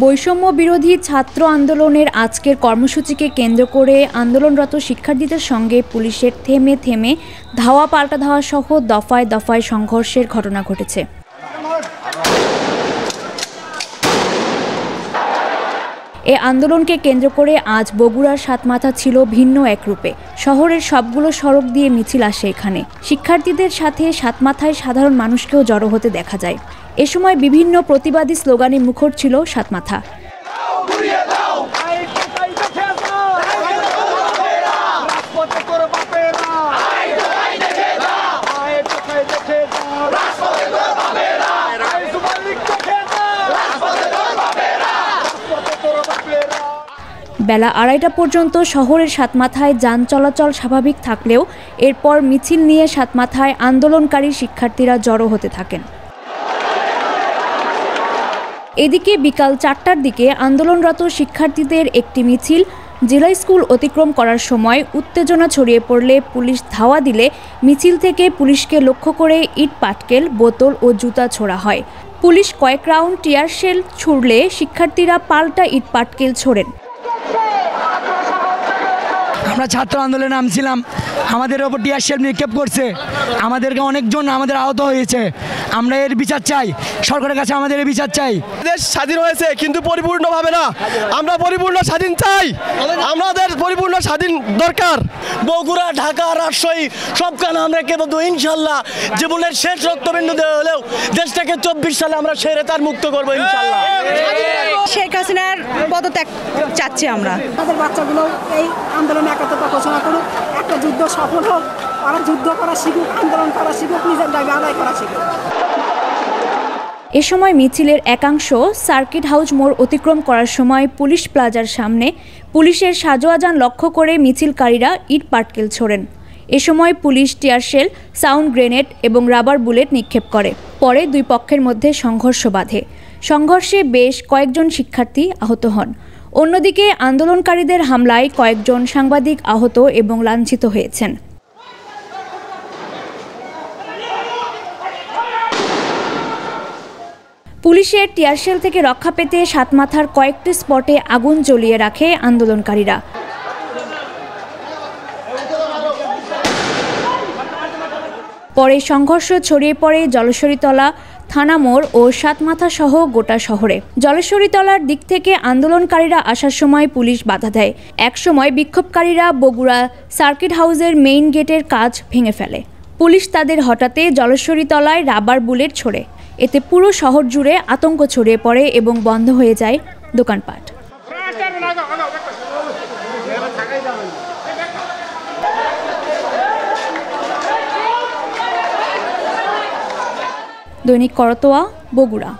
বৈষম্য বিরোধী ছাত্র আন্দোলনের আজকের কর্মসূচিকে কেন্দ্র করে আন্দোলনরত শিক্ষার্থীদের সঙ্গে পুলিশের থেমে থেমে ধাওয়া পাল্টা ধাওয়া সহ দফায় দফায় সংঘর্ষের ঘটনা ঘটেছে। এ আন্দোলনকে কেন্দ্র করে আজ বগুড়ার সাতমাথা ছিল ভিন্ন এক রূপে। শহরের সবগুলো সড়ক দিয়ে মিছিল আসে এখানে। শিক্ষার্থীদের সাথে সাতমাথায় সাধারণ মানুষকেও জড়ো হতে দেখা যায়। এ সময় বিভিন্ন প্রতিবাদী স্লোগানে মুখর ছিল সাতমাথা। বেলা 2:30 পর্যন্ত শহরের সাতমাথায় যান চলাচল স্বাভাবিক থাকলেও এরপর মিছিল নিয়ে সাতমাথায় আন্দোলনকারী শিক্ষার্থীরা জড়ো হতে থাকেন। এদিকে বিকাল 4টার দিকে আন্দোলনরত শিক্ষার্থীদের একটি মিছিল জেলা স্কুল অতিক্রম করার সময় উত্তেজনা ছড়িয়ে পড়লে পুলিশ ধাওয়া দিলে মিছিল থেকে পুলিশকে লক্ষ্য করে ইট পাটকেল, বোতল ও জুতা ছোড়া হয়। পুলিশ কয়েক রাউন্ড টিয়ার শেল ছুড়লে শিক্ষার্থীরা পাল্টা ইট পাটকেল ছোড়েন। আমরা ছাত্র আন্দোলনে নামছিলাম, আমাদের ওপর টিয়ার শেল নিক্ষেপ করছে, আমাদেরকে অনেকজন আহত হয়েছে। আমরা এর বিচার চাই, সরকারের কাছে আমাদের এর বিচার চাই। দেশ স্বাধীন হয়েছে কিন্তু পরিপূর্ণভাবে না, আমরা পরিপূর্ণ স্বাধীন চাই, আমাদের পরিপূর্ণ স্বাধীন দরকার। বগুড়া, ঢাকা, রাজশাহী সবখানে আমরা কেবল ইনশাল্লাহ জীবনের শেষ রক্তবিন্দু দেওয়া হলেও দেশটাকে 24 সালে আমরা স্বৈরাচার মুক্ত করবো ইনশাল্লাহ। শেখ হাসিনার পদত্যাগ চাচ্ছি আমরা। আমাদের বাচ্চাগুলো এই আন্দোলনে একাত্মতা ঘোষণা করুক, একটা যুদ্ধ সফল হোক, আর যুদ্ধ করা শিখুক, আন্দোলন করা শিখুক, নিজের দাবি আদায় করা শিখুক। এ সময় মিছিলের একাংশ সার্কিট হাউস মোড় অতিক্রম করার সময় পুলিশ প্লাজার সামনে পুলিশের সাজোয়াজান লক্ষ্য করে মিছিলকারীরা ইট পাটকেল ছোড়েন। এ সময় পুলিশ টিয়ারশেল, সাউন্ড গ্রেনেড এবং রাবার বুলেট নিক্ষেপ করে। পরে দুই পক্ষের মধ্যে সংঘর্ষ বাধে। সংঘর্ষে বেশ কয়েকজন শিক্ষার্থী আহত হন। অন্যদিকে আন্দোলনকারীদের হামলায় কয়েকজন সাংবাদিক আহত এবং লাঞ্ছিত হয়েছেন। পুলিশের টিয়ারশেল থেকে রক্ষা পেতে সাতমাথার কয়েকটি স্পটে আগুন জ্বলিয়ে রাখে আন্দোলনকারীরা। পরে সংঘর্ষ ছড়িয়ে পড়ে জলেশ্বরীতলা, থানা মোড় ও সাতমাথা সহ গোটা শহরে। জলেশ্বরীতলার দিক থেকে আন্দোলনকারীরা আসার সময় পুলিশ বাধা দেয়। একসময় বিক্ষোভকারীরা বগুড়া সার্কিট হাউসের মেইন গেটের কাজ ভেঙে ফেলে। পুলিশ তাদের হঠাতে জলেশ্বরীতলায় রাবার বুলেট ছোড়ে। এতে পুরো শহর জুড়ে আতঙ্ক ছড়িয়ে পড়ে এবং বন্ধ হয়ে যায় দোকানপাট। দৈনিক করতোয়া, বগুড়া।